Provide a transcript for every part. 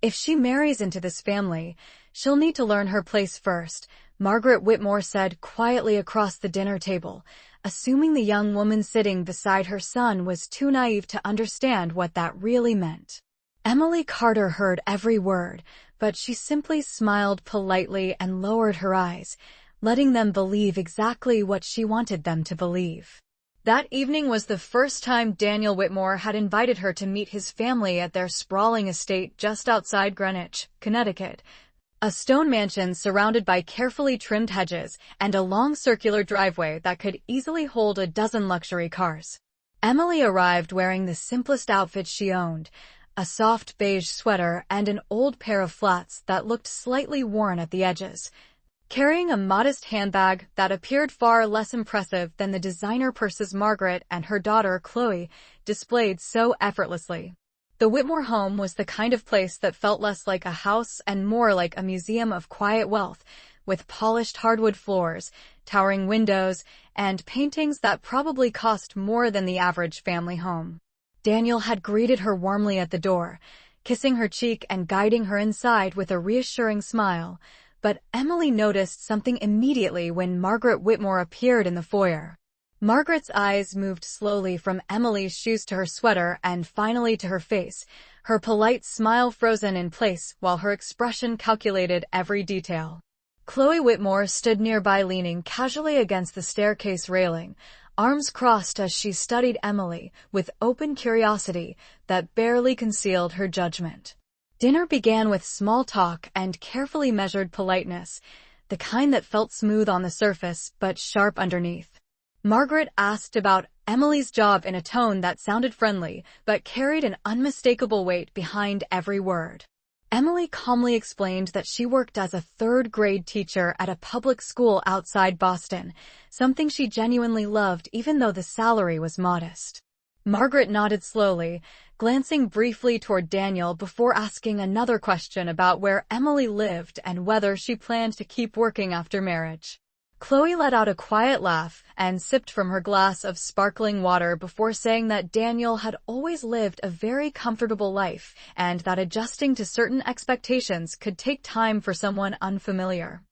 If she marries into this family, she'll need to learn her place first, Margaret Whitmore said quietly across the dinner table, assuming the young woman sitting beside her son was too naive to understand what that really meant. Emily Carter heard every word, but she simply smiled politely and lowered her eyes, letting them believe exactly what she wanted them to believe. That evening was the first time Daniel Whitmore had invited her to meet his family at their sprawling estate just outside Greenwich, Connecticut, a stone mansion surrounded by carefully trimmed hedges and a long circular driveway that could easily hold a dozen luxury cars. Emily arrived wearing the simplest outfit she owned, a soft beige sweater and an old pair of flats that looked slightly worn at the edges, carrying a modest handbag that appeared far less impressive than the designer purses Margaret and her daughter Chloe displayed so effortlessly. The Whitmore home was the kind of place that felt less like a house and more like a museum of quiet wealth, with polished hardwood floors, towering windows, and paintings that probably cost more than the average family home. Daniel had greeted her warmly at the door, kissing her cheek and guiding her inside with a reassuring smile, but Emily noticed something immediately when Margaret Whitmore appeared in the foyer. Margaret's eyes moved slowly from Emily's shoes to her sweater and finally to her face, her polite smile frozen in place while her expression calculated every detail. Chloe Whitmore stood nearby leaning casually against the staircase railing, arms crossed as she studied Emily with open curiosity that barely concealed her judgment. Dinner began with small talk and carefully measured politeness, the kind that felt smooth on the surface but sharp underneath. Margaret asked about Emily's job in a tone that sounded friendly but carried an unmistakable weight behind every word. Emily calmly explained that she worked as a third-grade teacher at a public school outside Boston, something she genuinely loved even though the salary was modest. Margaret nodded slowly, glancing briefly toward Daniel before asking another question about where Emily lived and whether she planned to keep working after marriage. Chloe let out a quiet laugh and sipped from her glass of sparkling water before saying that Daniel had always lived a very comfortable life and that adjusting to certain expectations could take time for someone unfamiliar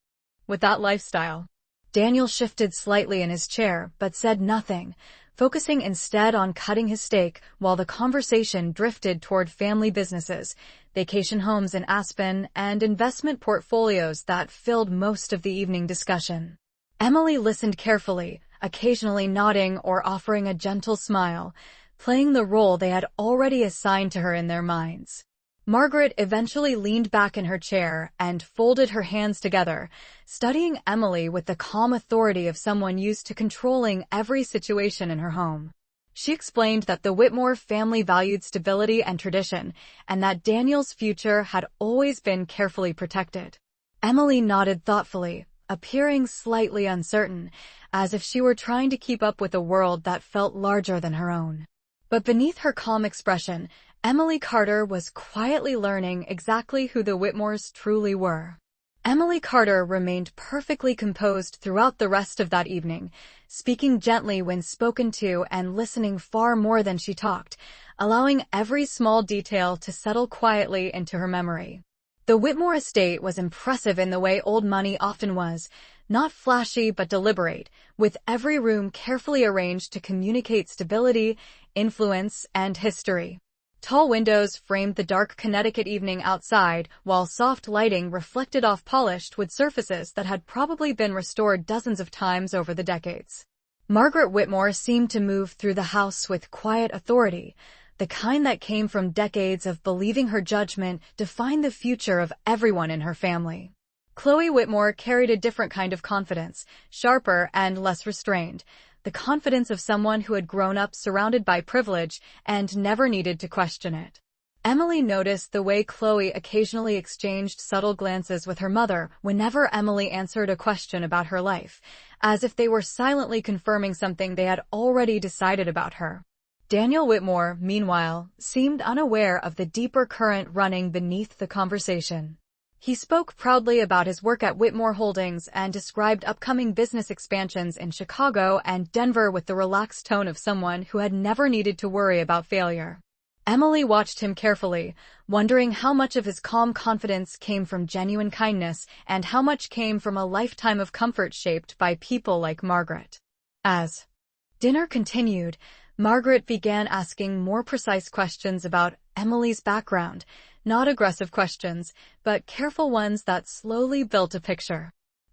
with that lifestyle. Daniel shifted slightly in his chair but said nothing, focusing instead on cutting his steak while the conversation drifted toward family businesses, vacation homes in Aspen, and investment portfolios that filled most of the evening discussion. Emily listened carefully, occasionally nodding or offering a gentle smile, playing the role they had already assigned to her in their minds. Margaret eventually leaned back in her chair and folded her hands together, studying Emily with the calm authority of someone used to controlling every situation in her home. She explained that the Whitmore family valued stability and tradition, and that Daniel's future had always been carefully protected. Emily nodded thoughtfully, appearing slightly uncertain, as if she were trying to keep up with a world that felt larger than her own. But beneath her calm expression, Emily Carter was quietly learning exactly who the Whitmores truly were. Emily Carter remained perfectly composed throughout the rest of that evening, speaking gently when spoken to and listening far more than she talked, allowing every small detail to settle quietly into her memory. The Whitmore estate was impressive in the way old money often was, not flashy but deliberate, with every room carefully arranged to communicate stability, influence, and history. Tall windows framed the dark Connecticut evening outside, while soft lighting reflected off polished wood surfaces that had probably been restored dozens of times over the decades. Margaret Whitmore seemed to move through the house with quiet authority, the kind that came from decades of believing her judgment defined the future of everyone in her family. Chloe Whitmore carried a different kind of confidence, sharper and less restrained, the confidence of someone who had grown up surrounded by privilege and never needed to question it. Emily noticed the way Chloe occasionally exchanged subtle glances with her mother whenever Emily answered a question about her life, as if they were silently confirming something they had already decided about her. Daniel Whitmore, meanwhile, seemed unaware of the deeper current running beneath the conversation. He spoke proudly about his work at Whitmore Holdings and described upcoming business expansions in Chicago and Denver with the relaxed tone of someone who had never needed to worry about failure. Emily watched him carefully, wondering how much of his calm confidence came from genuine kindness and how much came from a lifetime of comfort shaped by people like Margaret. As dinner continued, Margaret began asking more precise questions about Emily's background, not aggressive questions, but careful ones that slowly built a picture.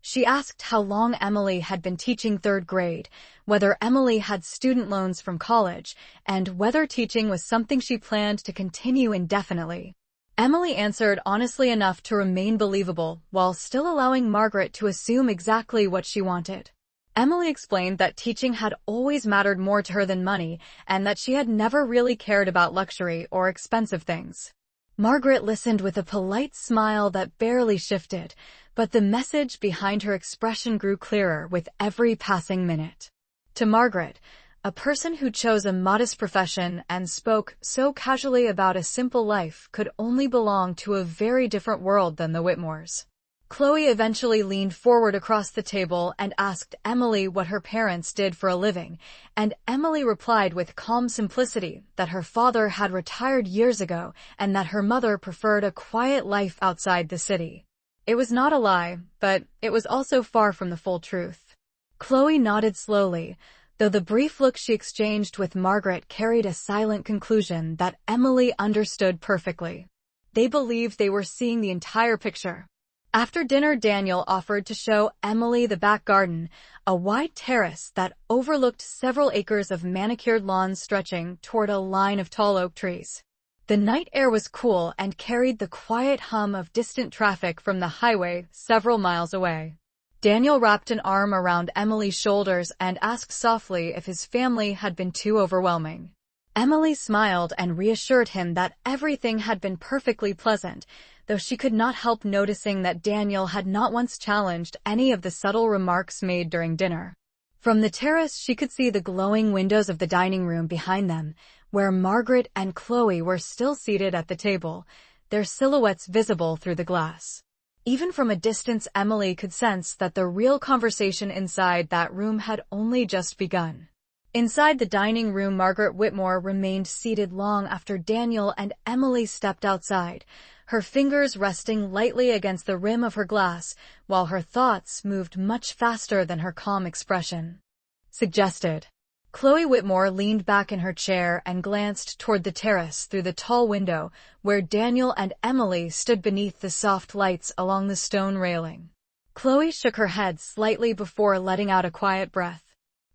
She asked how long Emily had been teaching third grade, whether Emily had student loans from college, and whether teaching was something she planned to continue indefinitely. Emily answered honestly enough to remain believable, while still allowing Margaret to assume exactly what she wanted. Emily explained that teaching had always mattered more to her than money, and that she had never really cared about luxury or expensive things. Margaret listened with a polite smile that barely shifted, but the message behind her expression grew clearer with every passing minute. To Margaret, a person who chose a modest profession and spoke so casually about a simple life could only belong to a very different world than the Whitmores. Chloe eventually leaned forward across the table and asked Emily what her parents did for a living, and Emily replied with calm simplicity that her father had retired years ago and that her mother preferred a quiet life outside the city. It was not a lie, but it was also far from the full truth. Chloe nodded slowly, though the brief look she exchanged with Margaret carried a silent conclusion that Emily understood perfectly. They believed they were seeing the entire picture. After dinner, Daniel offered to show Emily the back garden, a wide terrace that overlooked several acres of manicured lawns stretching toward a line of tall oak trees. The night air was cool and carried the quiet hum of distant traffic from the highway several miles away. Daniel wrapped an arm around Emily's shoulders and asked softly if his family had been too overwhelming. Emily smiled and reassured him that everything had been perfectly pleasant, though she could not help noticing that Daniel had not once challenged any of the subtle remarks made during dinner. From the terrace, she could see the glowing windows of the dining room behind them, where Margaret and Chloe were still seated at the table, their silhouettes visible through the glass. Even from a distance, Emily could sense that the real conversation inside that room had only just begun. Inside the dining room, Margaret Whitmore remained seated long after Daniel and Emily stepped outside, her fingers resting lightly against the rim of her glass, while her thoughts moved much faster than her calm expression suggested. Chloe Whitmore leaned back in her chair and glanced toward the terrace through the tall window, where Daniel and Emily stood beneath the soft lights along the stone railing. Chloe shook her head slightly before letting out a quiet breath.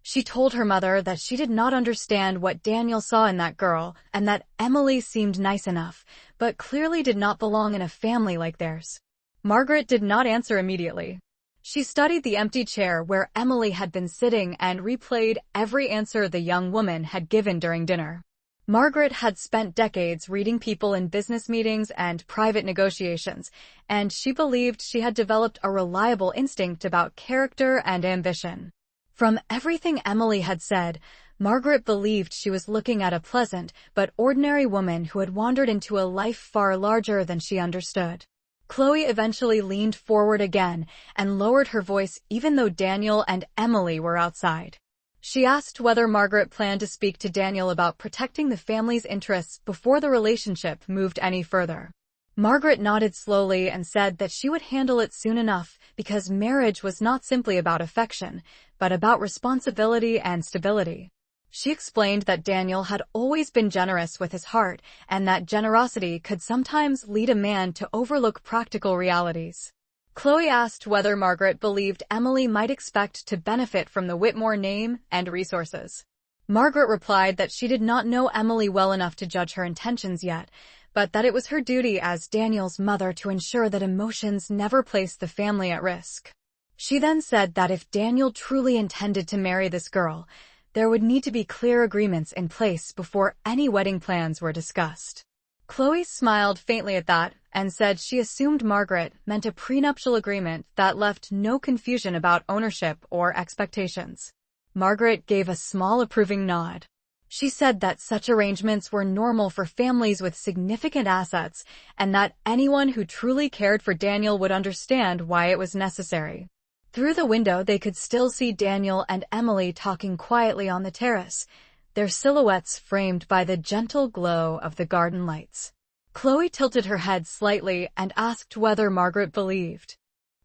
She told her mother that she did not understand what Daniel saw in that girl and that Emily seemed nice enough, but clearly did not belong in a family like theirs. Margaret did not answer immediately. She studied the empty chair where Emily had been sitting and replayed every answer the young woman had given during dinner. Margaret had spent decades reading people in business meetings and private negotiations, and she believed she had developed a reliable instinct about character and ambition. From everything Emily had said, Margaret believed she was looking at a pleasant but ordinary woman who had wandered into a life far larger than she understood. Chloe eventually leaned forward again and lowered her voice even though Daniel and Emily were outside. She asked whether Margaret planned to speak to Daniel about protecting the family's interests before the relationship moved any further. Margaret nodded slowly and said that she would handle it soon enough because marriage was not simply about affection, but about responsibility and stability. She explained that Daniel had always been generous with his heart and that generosity could sometimes lead a man to overlook practical realities. Chloe asked whether Margaret believed Emily might expect to benefit from the Whitmore name and resources. Margaret replied that she did not know Emily well enough to judge her intentions yet, but that it was her duty as Daniel's mother to ensure that emotions never placed the family at risk. She then said that if Daniel truly intended to marry this girl, there would need to be clear agreements in place before any wedding plans were discussed. Chloe smiled faintly at that and said she assumed Margaret meant a prenuptial agreement that left no confusion about ownership or expectations. Margaret gave a small approving nod. She said that such arrangements were normal for families with significant assets and that anyone who truly cared for Daniel would understand why it was necessary. Through the window, they could still see Daniel and Emily talking quietly on the terrace, their silhouettes framed by the gentle glow of the garden lights. Chloe tilted her head slightly and asked whether Margaret believed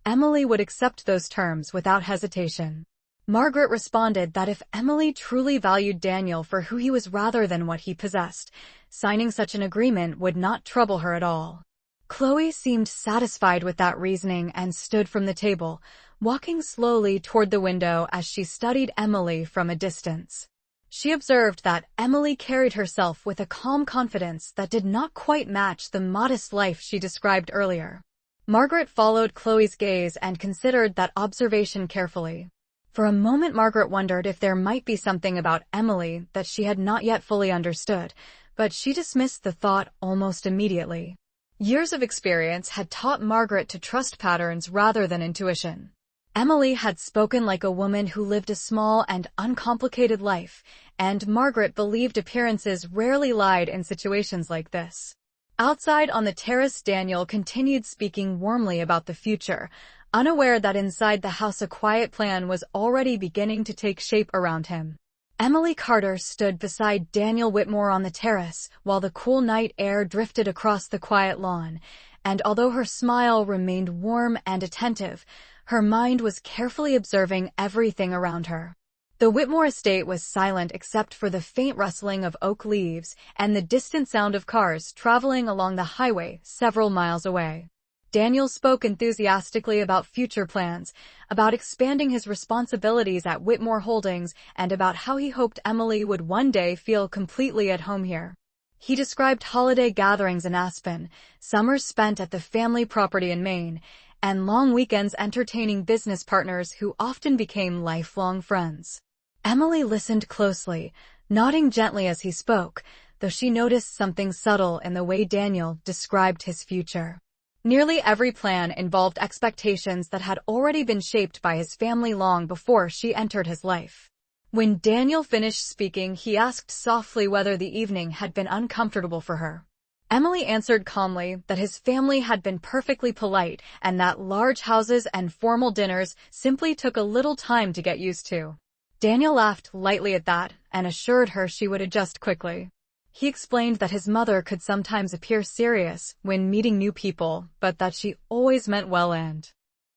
Emily would accept those terms without hesitation. Margaret responded that if Emily truly valued Daniel for who he was rather than what he possessed, signing such an agreement would not trouble her at all. Chloe seemed satisfied with that reasoning and stood from the table, walking slowly toward the window as she studied Emily from a distance. She observed that Emily carried herself with a calm confidence that did not quite match the modest life she described earlier. Margaret followed Chloe's gaze and considered that observation carefully. For a moment Margaret wondered if there might be something about Emily that she had not yet fully understood, but she dismissed the thought almost immediately. Years of experience had taught Margaret to trust patterns rather than intuition. Emily had spoken like a woman who lived a small and uncomplicated life, and Margaret believed appearances rarely lied in situations like this. Outside on the terrace, Daniel continued speaking warmly about the future, unaware that inside the house a quiet plan was already beginning to take shape around him. Emily Carter stood beside Daniel Whitmore on the terrace while the cool night air drifted across the quiet lawn, and although her smile remained warm and attentive, her mind was carefully observing everything around her. The Whitmore estate was silent except for the faint rustling of oak leaves and the distant sound of cars traveling along the highway several miles away. Daniel spoke enthusiastically about future plans, about expanding his responsibilities at Whitmore Holdings, and about how he hoped Emily would one day feel completely at home here. He described holiday gatherings in Aspen, summers spent at the family property in Maine, and long weekends entertaining business partners who often became lifelong friends. Emily listened closely, nodding gently as he spoke, though she noticed something subtle in the way Daniel described his future. Nearly every plan involved expectations that had already been shaped by his family long before she entered his life. When Daniel finished speaking, he asked softly whether the evening had been uncomfortable for her. Emily answered calmly that his family had been perfectly polite and that large houses and formal dinners simply took a little time to get used to. Daniel laughed lightly at that and assured her she would adjust quickly. He explained that his mother could sometimes appear serious when meeting new people, but that she always meant well and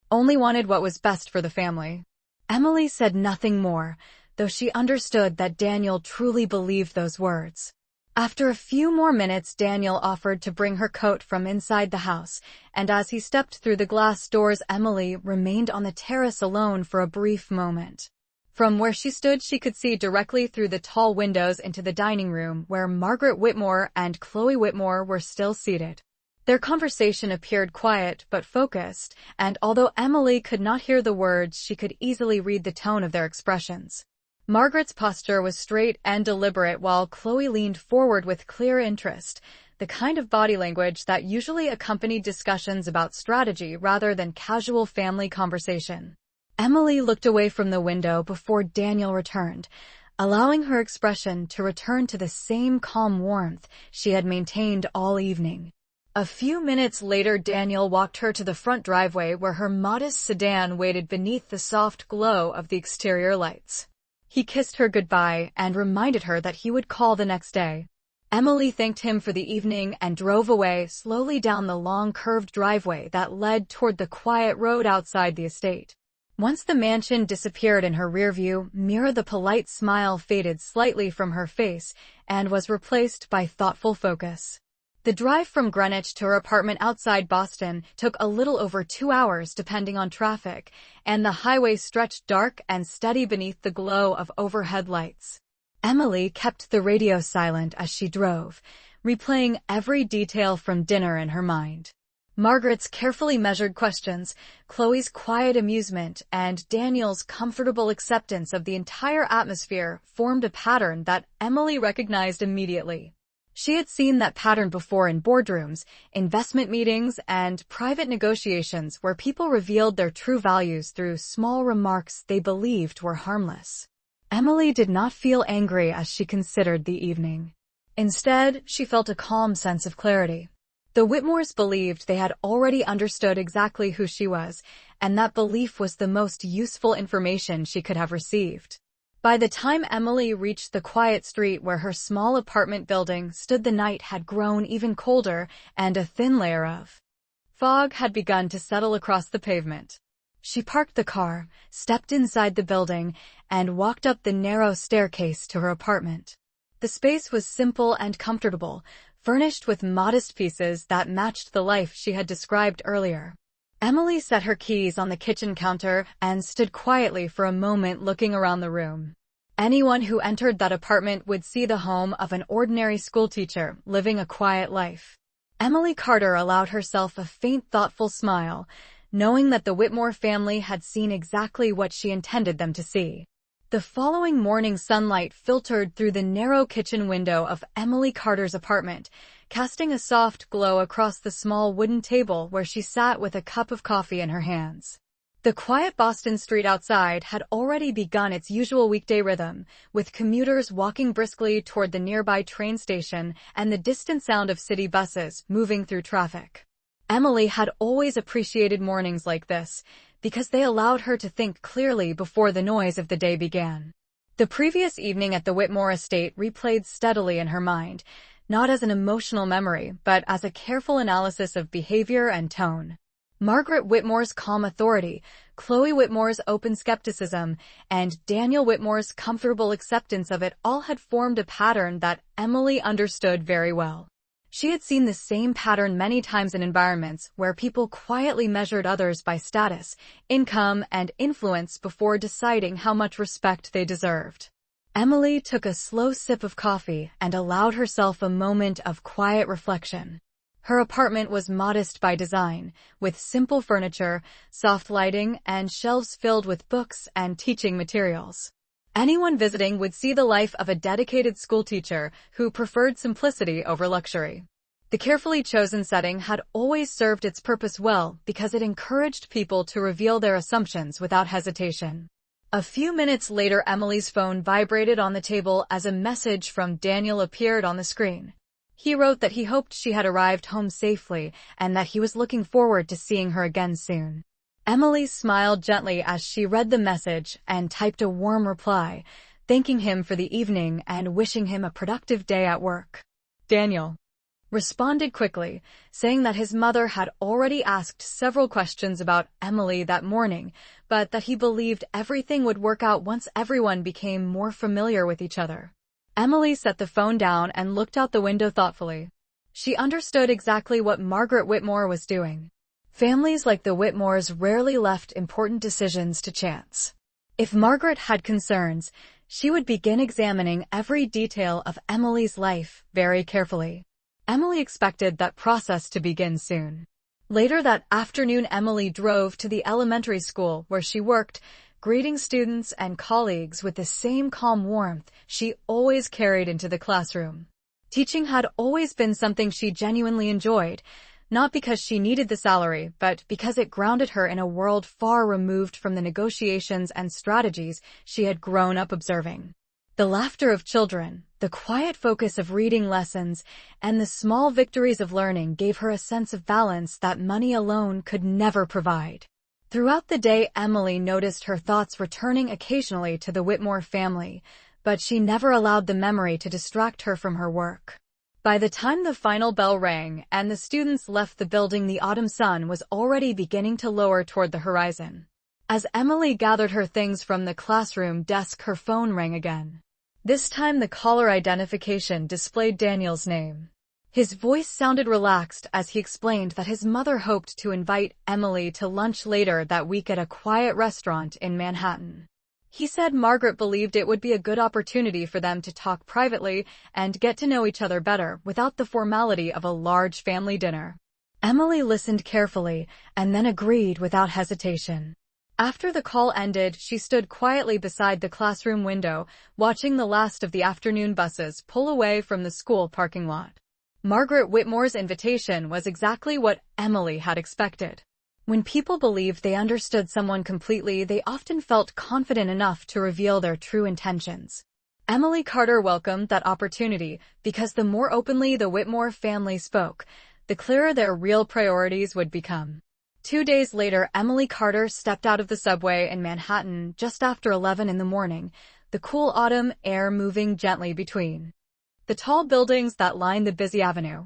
only wanted what was best for the family. Emily said nothing more, though she understood that Daniel truly believed those words. After a few more minutes, Daniel offered to bring her coat from inside the house, and as he stepped through the glass doors, Emily remained on the terrace alone for a brief moment. From where she stood, she could see directly through the tall windows into the dining room where Margaret Whitmore and Chloe Whitmore were still seated. Their conversation appeared quiet but focused, and although Emily could not hear the words, she could easily read the tone of their expressions. Margaret's posture was straight and deliberate while Chloe leaned forward with clear interest, the kind of body language that usually accompanied discussions about strategy rather than casual family conversation. Emily looked away from the window before Daniel returned, allowing her expression to return to the same calm warmth she had maintained all evening. A few minutes later, Daniel walked her to the front driveway where her modest sedan waited beneath the soft glow of the exterior lights. He kissed her goodbye and reminded her that he would call the next day. Emily thanked him for the evening and drove away slowly down the long curved driveway that led toward the quiet road outside the estate. Once the mansion disappeared in her rearview mirror, the polite smile faded slightly from her face and was replaced by thoughtful focus. The drive from Greenwich to her apartment outside Boston took a little over 2 hours depending on traffic, and the highway stretched dark and steady beneath the glow of overhead lights. Emily kept the radio silent as she drove, replaying every detail from dinner in her mind. Margaret's carefully measured questions, Chloe's quiet amusement, and Daniel's comfortable acceptance of the entire atmosphere formed a pattern that Emily recognized immediately. She had seen that pattern before in boardrooms, investment meetings, and private negotiations where people revealed their true values through small remarks they believed were harmless. Emily did not feel angry as she considered the evening. Instead, she felt a calm sense of clarity. The Whitmores believed they had already understood exactly who she was, and that belief was the most useful information she could have received. By the time Emily reached the quiet street where her small apartment building stood, the night had grown even colder, and a thin layer of fog had begun to settle across the pavement. She parked the car, stepped inside the building, and walked up the narrow staircase to her apartment. The space was simple and comfortable, furnished with modest pieces that matched the life she had described earlier. Emily set her keys on the kitchen counter and stood quietly for a moment, looking around the room. Anyone who entered that apartment would see the home of an ordinary schoolteacher living a quiet life. Emily Carter allowed herself a faint, thoughtful smile, knowing that the Whitmore family had seen exactly what she intended them to see. The following morning, sunlight filtered through the narrow kitchen window of Emily Carter's apartment, casting a soft glow across the small wooden table where she sat with a cup of coffee in her hands. The quiet Boston street outside had already begun its usual weekday rhythm, with commuters walking briskly toward the nearby train station and the distant sound of city buses moving through traffic. Emily had always appreciated mornings like this, because they allowed her to think clearly before the noise of the day began. The previous evening at the Whitmore estate replayed steadily in her mind, not as an emotional memory, but as a careful analysis of behavior and tone. Margaret Whitmore's calm authority, Chloe Whitmore's open skepticism, and Daniel Whitmore's comfortable acceptance of it all had formed a pattern that Emily understood very well. She had seen the same pattern many times in environments where people quietly measured others by status, income, and influence before deciding how much respect they deserved. Emily took a slow sip of coffee and allowed herself a moment of quiet reflection. Her apartment was modest by design, with simple furniture, soft lighting, and shelves filled with books and teaching materials. Anyone visiting would see the life of a dedicated schoolteacher who preferred simplicity over luxury. The carefully chosen setting had always served its purpose well because it encouraged people to reveal their assumptions without hesitation. A few minutes later, Emily's phone vibrated on the table as a message from Daniel appeared on the screen. He wrote that he hoped she had arrived home safely and that he was looking forward to seeing her again soon. Emily smiled gently as she read the message and typed a warm reply, thanking him for the evening and wishing him a productive day at work. Daniel responded quickly, saying that his mother had already asked several questions about Emily that morning, but that he believed everything would work out once everyone became more familiar with each other. Emily set the phone down and looked out the window thoughtfully. She understood exactly what Margaret Whitmore was doing. Families like the Whitmores rarely left important decisions to chance. If Margaret had concerns, she would begin examining every detail of Emily's life very carefully. Emily expected that process to begin soon. Later that afternoon, Emily drove to the elementary school where she worked, greeting students and colleagues with the same calm warmth she always carried into the classroom. Teaching had always been something she genuinely enjoyed, not because she needed the salary, but because it grounded her in a world far removed from the negotiations and strategies she had grown up observing. The laughter of children, the quiet focus of reading lessons, and the small victories of learning gave her a sense of balance that money alone could never provide. Throughout the day, Emily noticed her thoughts returning occasionally to the Whitmore family, but she never allowed the memory to distract her from her work. By the time the final bell rang and the students left the building, the autumn sun was already beginning to lower toward the horizon. As Emily gathered her things from the classroom desk, her phone rang again. This time the caller identification displayed Daniel's name. His voice sounded relaxed as he explained that his mother hoped to invite Emily to lunch later that week at a quiet restaurant in Manhattan. He said Margaret believed it would be a good opportunity for them to talk privately and get to know each other better without the formality of a large family dinner. Emily listened carefully and then agreed without hesitation. After the call ended, she stood quietly beside the classroom window, watching the last of the afternoon buses pull away from the school parking lot. Margaret Whitmore's invitation was exactly what Emily had expected. When people believed they understood someone completely, they often felt confident enough to reveal their true intentions. Emily Carter welcomed that opportunity because the more openly the Whitmore family spoke, the clearer their real priorities would become. 2 days later, Emily Carter stepped out of the subway in Manhattan just after 11 in the morning, the cool autumn air moving gently between the tall buildings that line the busy avenue.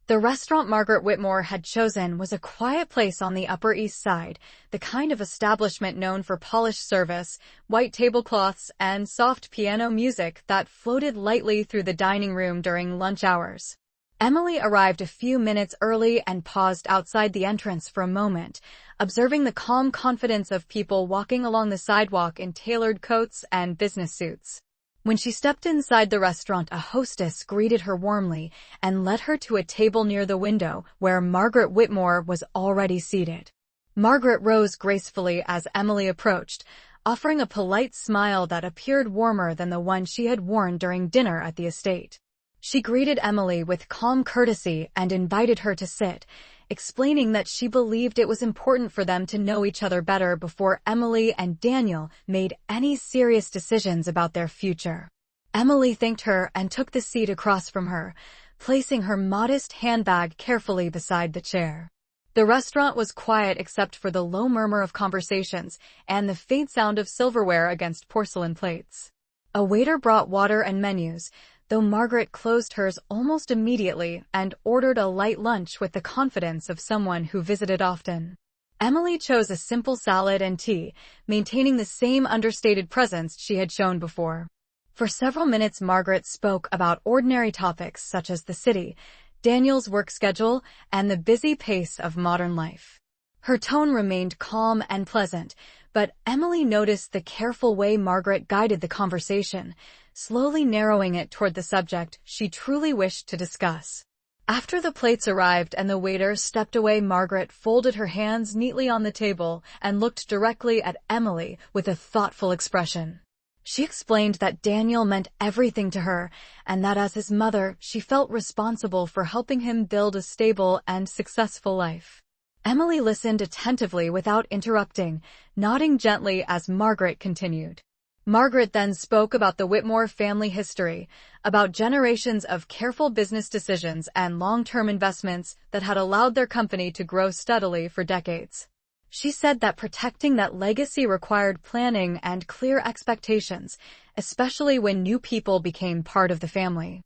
The restaurant Margaret Whitmore had chosen was a quiet place on the Upper East Side, the kind of establishment known for polished service, white tablecloths, and soft piano music that floated lightly through the dining room during lunch hours. Emily arrived a few minutes early and paused outside the entrance for a moment, observing the calm confidence of people walking along the sidewalk in tailored coats and business suits. When she stepped inside the restaurant, a hostess greeted her warmly and led her to a table near the window where Margaret Whitmore was already seated. Margaret rose gracefully as Emily approached, offering a polite smile that appeared warmer than the one she had worn during dinner at the estate. She greeted Emily with calm courtesy and invited her to sit, explaining that she believed it was important for them to know each other better before Emily and Daniel made any serious decisions about their future. Emily thanked her and took the seat across from her, placing her modest handbag carefully beside the chair. The restaurant was quiet except for the low murmur of conversations and the faint sound of silverware against porcelain plates. A waiter brought water and menus, though Margaret closed hers almost immediately and ordered a light lunch with the confidence of someone who visited often. Emily chose a simple salad and tea, maintaining the same understated presence she had shown before. For several minutes Margaret spoke about ordinary topics such as the city, Daniel's work schedule, and the busy pace of modern life. Her tone remained calm and pleasant, but Emily noticed the careful way Margaret guided the conversation, slowly narrowing it toward the subject she truly wished to discuss. After the plates arrived and the waiter stepped away, Margaret folded her hands neatly on the table and looked directly at Emily with a thoughtful expression. She explained that Daniel meant everything to her, and that as his mother, she felt responsible for helping him build a stable and successful life. Emily listened attentively without interrupting, nodding gently as Margaret continued. Margaret then spoke about the Whitmore family history, about generations of careful business decisions and long-term investments that had allowed their company to grow steadily for decades. She said that protecting that legacy required planning and clear expectations, especially when new people became part of the family.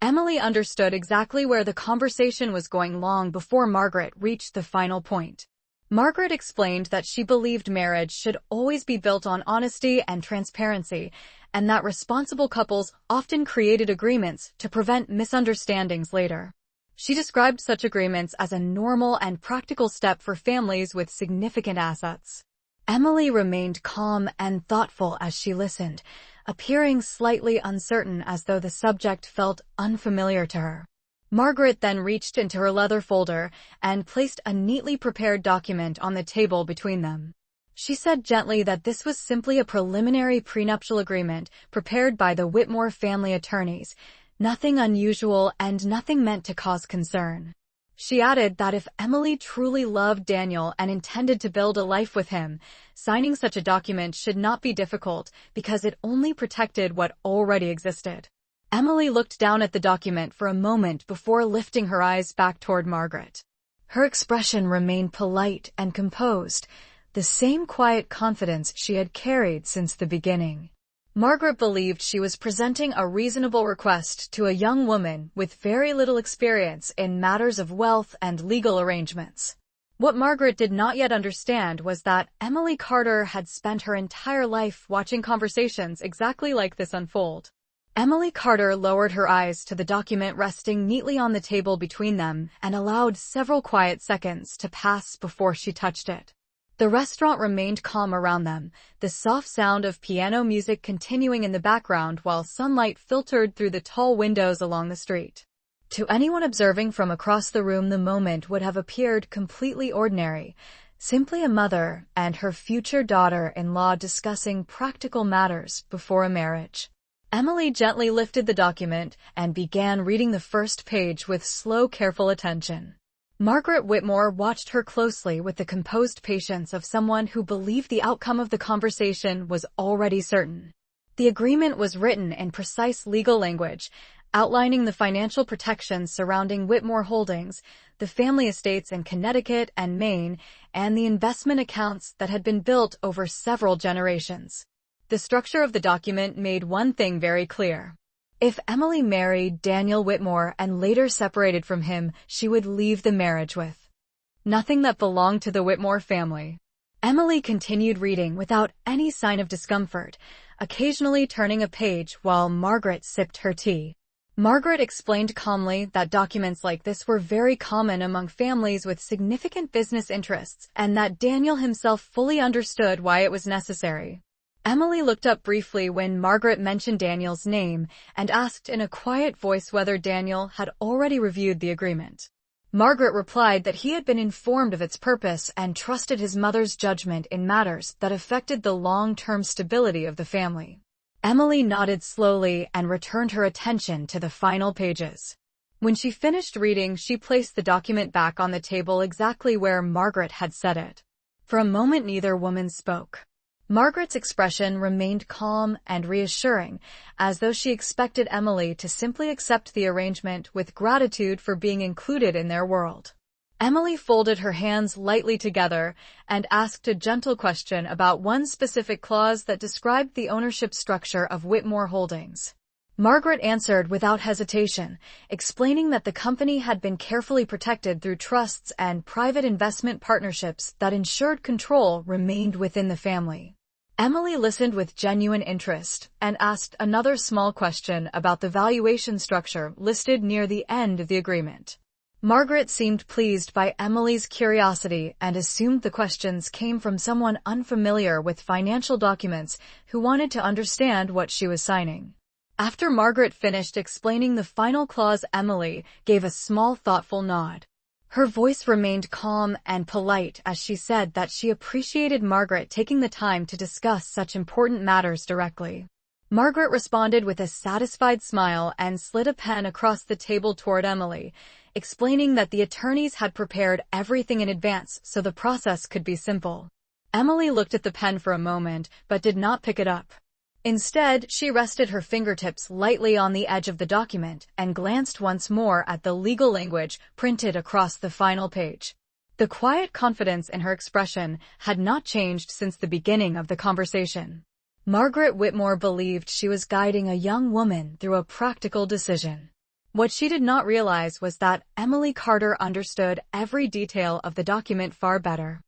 Emily understood exactly where the conversation was going long before Margaret reached the final point. Margaret explained that she believed marriage should always be built on honesty and transparency, and that responsible couples often created agreements to prevent misunderstandings later. She described such agreements as a normal and practical step for families with significant assets. Emily remained calm and thoughtful as she listened, appearing slightly uncertain as though the subject felt unfamiliar to her. Margaret then reached into her leather folder and placed a neatly prepared document on the table between them. She said gently that this was simply a preliminary prenuptial agreement prepared by the Whitmore family attorneys, nothing unusual and nothing meant to cause concern. She added that if Emily truly loved Daniel and intended to build a life with him, signing such a document should not be difficult because it only protected what already existed. Emily looked down at the document for a moment before lifting her eyes back toward Margaret. Her expression remained polite and composed, the same quiet confidence she had carried since the beginning. Margaret believed she was presenting a reasonable request to a young woman with very little experience in matters of wealth and legal arrangements. What Margaret did not yet understand was that Emily Carter had spent her entire life watching conversations exactly like this unfold. Emily Carter lowered her eyes to the document resting neatly on the table between them and allowed several quiet seconds to pass before she touched it. The restaurant remained calm around them, the soft sound of piano music continuing in the background while sunlight filtered through the tall windows along the street. To anyone observing from across the room, the moment would have appeared completely ordinary, simply a mother and her future daughter-in-law discussing practical matters before a marriage. Emily gently lifted the document and began reading the first page with slow, careful attention. Margaret Whitmore watched her closely with the composed patience of someone who believed the outcome of the conversation was already certain. The agreement was written in precise legal language, outlining the financial protections surrounding Whitmore Holdings, the family estates in Connecticut and Maine, and the investment accounts that had been built over several generations. The structure of the document made one thing very clear. If Emily married Daniel Whitmore and later separated from him, she would leave the marriage with nothing that belonged to the Whitmore family. Emily continued reading without any sign of discomfort, occasionally turning a page while Margaret sipped her tea. Margaret explained calmly that documents like this were very common among families with significant business interests, and that Daniel himself fully understood why it was necessary. Emily looked up briefly when Margaret mentioned Daniel's name and asked in a quiet voice whether Daniel had already reviewed the agreement. Margaret replied that he had been informed of its purpose and trusted his mother's judgment in matters that affected the long-term stability of the family. Emily nodded slowly and returned her attention to the final pages. When she finished reading, she placed the document back on the table exactly where Margaret had set it. For a moment, neither woman spoke. Margaret's expression remained calm and reassuring, as though she expected Emily to simply accept the arrangement with gratitude for being included in their world. Emily folded her hands lightly together and asked a gentle question about one specific clause that described the ownership structure of Whitmore Holdings. Margaret answered without hesitation, explaining that the company had been carefully protected through trusts and private investment partnerships that ensured control remained within the family. Emily listened with genuine interest and asked another small question about the valuation structure listed near the end of the agreement. Margaret seemed pleased by Emily's curiosity and assumed the questions came from someone unfamiliar with financial documents who wanted to understand what she was signing. After Margaret finished explaining the final clause, Emily gave a small, thoughtful nod. Her voice remained calm and polite as she said that she appreciated Margaret taking the time to discuss such important matters directly. Margaret responded with a satisfied smile and slid a pen across the table toward Emily, explaining that the attorneys had prepared everything in advance so the process could be simple. Emily looked at the pen for a moment, but did not pick it up. Instead, she rested her fingertips lightly on the edge of the document and glanced once more at the legal language printed across the final page. The quiet confidence in her expression had not changed since the beginning of the conversation. Margaret Whitmore believed she was guiding a young woman through a practical decision. What she did not realize was that Emily Carter understood every detail of the document far better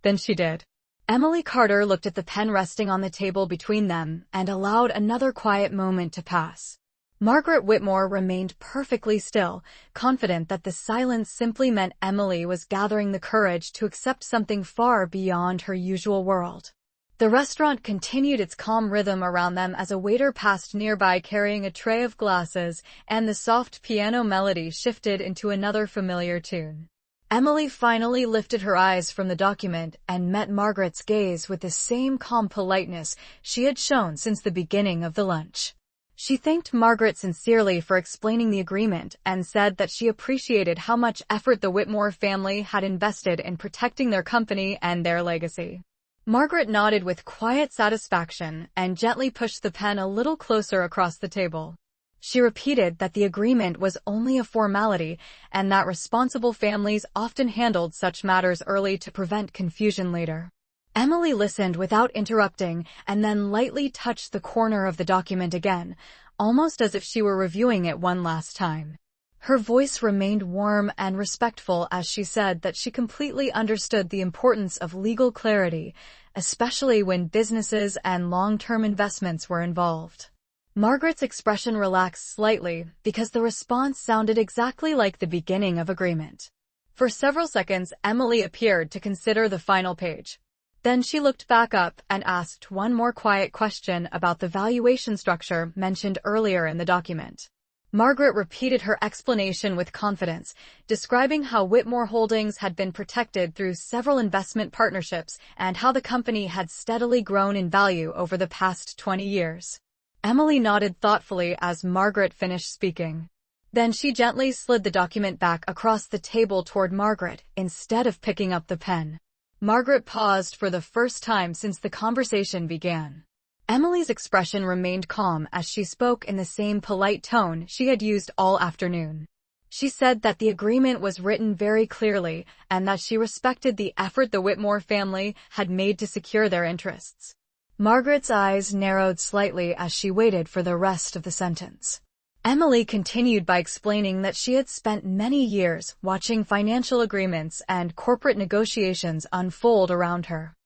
than she did. Emily Carter looked at the pen resting on the table between them and allowed another quiet moment to pass. Margaret Whitmore remained perfectly still, confident that the silence simply meant Emily was gathering the courage to accept something far beyond her usual world. The restaurant continued its calm rhythm around them as a waiter passed nearby carrying a tray of glasses, and the soft piano melody shifted into another familiar tune. Emily finally lifted her eyes from the document and met Margaret's gaze with the same calm politeness she had shown since the beginning of the lunch. She thanked Margaret sincerely for explaining the agreement and said that she appreciated how much effort the Whitmore family had invested in protecting their company and their legacy. Margaret nodded with quiet satisfaction and gently pushed the pen a little closer across the table. She repeated that the agreement was only a formality and that responsible families often handled such matters early to prevent confusion later. Emily listened without interrupting and then lightly touched the corner of the document again, almost as if she were reviewing it one last time. Her voice remained warm and respectful as she said that she completely understood the importance of legal clarity, especially when businesses and long-term investments were involved. Margaret's expression relaxed slightly because the response sounded exactly like the beginning of agreement. For several seconds, Emily appeared to consider the final page. Then she looked back up and asked one more quiet question about the valuation structure mentioned earlier in the document. Margaret repeated her explanation with confidence, describing how Whitmore Holdings had been protected through several investment partnerships and how the company had steadily grown in value over the past 20 years. Emily nodded thoughtfully as Margaret finished speaking. Then she gently slid the document back across the table toward Margaret instead of picking up the pen. Margaret paused for the first time since the conversation began. Emily's expression remained calm as she spoke in the same polite tone she had used all afternoon. She said that the agreement was written very clearly and that she respected the effort the Whitmore family had made to secure their interests. Margaret's eyes narrowed slightly as she waited for the rest of the sentence. Emily continued by explaining that she had spent many years watching financial agreements and corporate negotiations unfold around her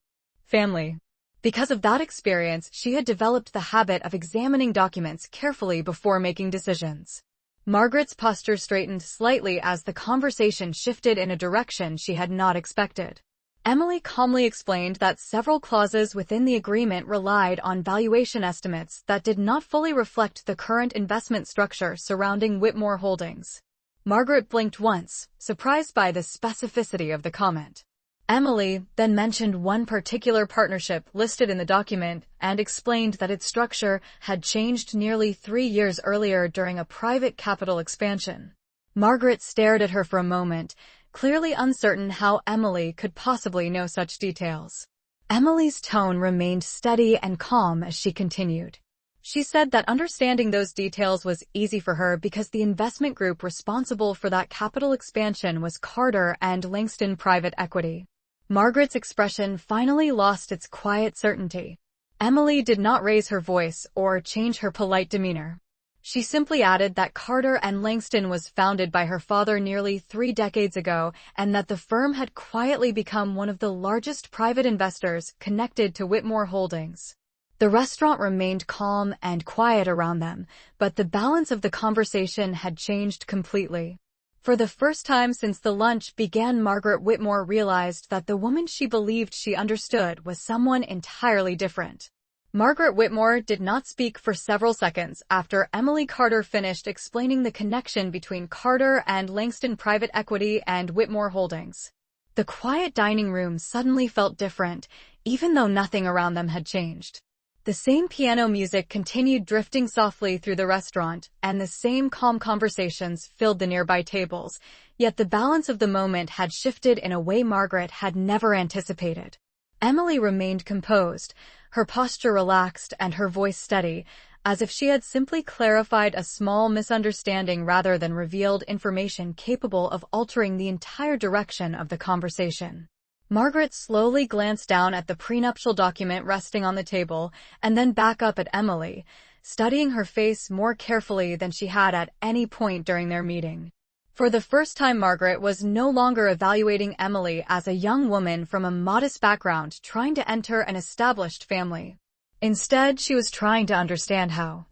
family. Because of that experience, she had developed the habit of examining documents carefully before making decisions. Margaret's posture straightened slightly as the conversation shifted in a direction she had not expected. Emily calmly explained that several clauses within the agreement relied on valuation estimates that did not fully reflect the current investment structure surrounding Whitmore Holdings. Margaret blinked once, surprised by the specificity of the comment. Emily then mentioned one particular partnership listed in the document and explained that its structure had changed nearly 3 years earlier during a private capital expansion. Margaret stared at her for a moment, clearly uncertain how Emily could possibly know such details. Emily's tone remained steady and calm as she continued. She said that understanding those details was easy for her because the investment group responsible for that capital expansion was Carter and Langston Private Equity. Margaret's expression finally lost its quiet certainty. Emily did not raise her voice or change her polite demeanor. She simply added that Carter and Langston was founded by her father nearly 3 decades ago and that the firm had quietly become one of the largest private investors connected to Whitmore Holdings. The restaurant remained calm and quiet around them, but the balance of the conversation had changed completely. For the first time since the lunch began, Margaret Whitmore realized that the woman she believed she understood was someone entirely different. Margaret Whitmore did not speak for several seconds after Emily Carter finished explaining the connection between Carter and Langston Private Equity and Whitmore Holdings. The quiet dining room suddenly felt different, even though nothing around them had changed. The same piano music continued drifting softly through the restaurant, and the same calm conversations filled the nearby tables, yet the balance of the moment had shifted in a way Margaret had never anticipated. Emily remained composed, her posture relaxed and her voice steady, as if she had simply clarified a small misunderstanding rather than revealed information capable of altering the entire direction of the conversation. Margaret slowly glanced down at the prenuptial document resting on the table and then back up at Emily, studying her face more carefully than she had at any point during their meeting. For the first time, Margaret was no longer evaluating Emily as a young woman from a modest background trying to enter an established family. Instead, she was trying to understand how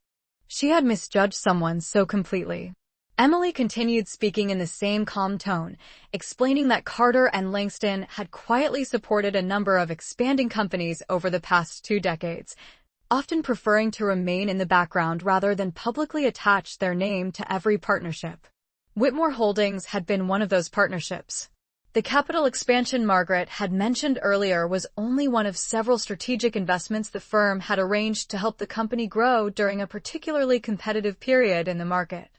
she had misjudged someone so completely. Emily continued speaking in the same calm tone, explaining that Carter and Langston had quietly supported a number of expanding companies over the past 2 decades, often preferring to remain in the background rather than publicly attach their name to every partnership. Whitmore Holdings had been one of those partnerships. The capital expansion Margaret had mentioned earlier was only one of several strategic investments the firm had arranged to help the company grow during a particularly competitive period in the market.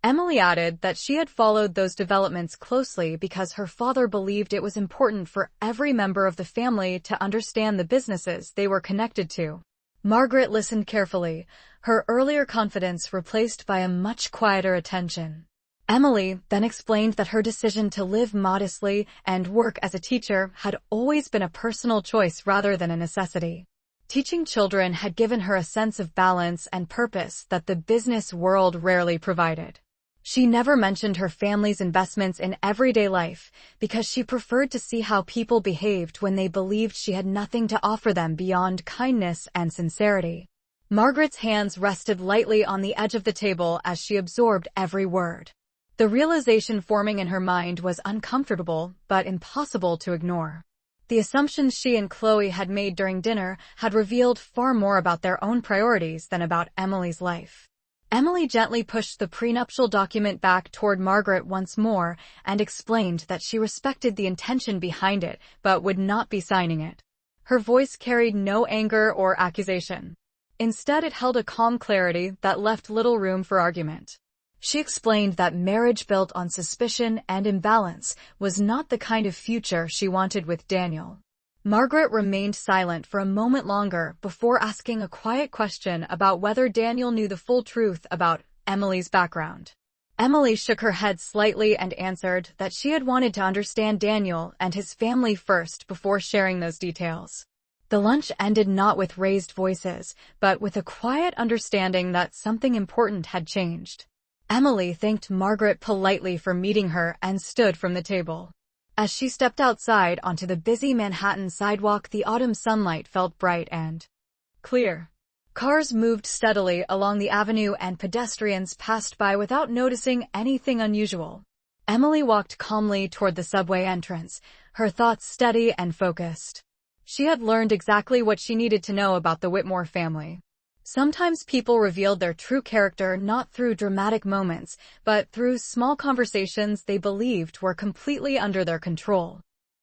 Emily added that she had followed those developments closely because her father believed it was important for every member of the family to understand the businesses they were connected to. Margaret listened carefully, her earlier confidence replaced by a much quieter attention. Emily then explained that her decision to live modestly and work as a teacher had always been a personal choice rather than a necessity. Teaching children had given her a sense of balance and purpose that the business world rarely provided. She never mentioned her family's investments in everyday life because she preferred to see how people behaved when they believed she had nothing to offer them beyond kindness and sincerity. Margaret's hands rested lightly on the edge of the table as she absorbed every word. The realization forming in her mind was uncomfortable, but impossible to ignore. The assumptions she and Chloe had made during dinner had revealed far more about their own priorities than about Emily's life. Emily gently pushed the prenuptial document back toward Margaret once more and explained that she respected the intention behind it, but would not be signing it. Her voice carried no anger or accusation. Instead, it held a calm clarity that left little room for argument. She explained that marriage built on suspicion and imbalance was not the kind of future she wanted with Daniel. Margaret remained silent for a moment longer before asking a quiet question about whether Daniel knew the full truth about Emily's background. Emily shook her head slightly and answered that she had wanted to understand Daniel and his family first before sharing those details. The lunch ended not with raised voices, but with a quiet understanding that something important had changed. Emily thanked Margaret politely for meeting her and stood from the table. As she stepped outside onto the busy Manhattan sidewalk, the autumn sunlight felt bright and clear. Cars moved steadily along the avenue and pedestrians passed by without noticing anything unusual. Emily walked calmly toward the subway entrance, her thoughts steady and focused. She had learned exactly what she needed to know about the Whitmore family. Sometimes people revealed their true character not through dramatic moments, but through small conversations they believed were completely under their control.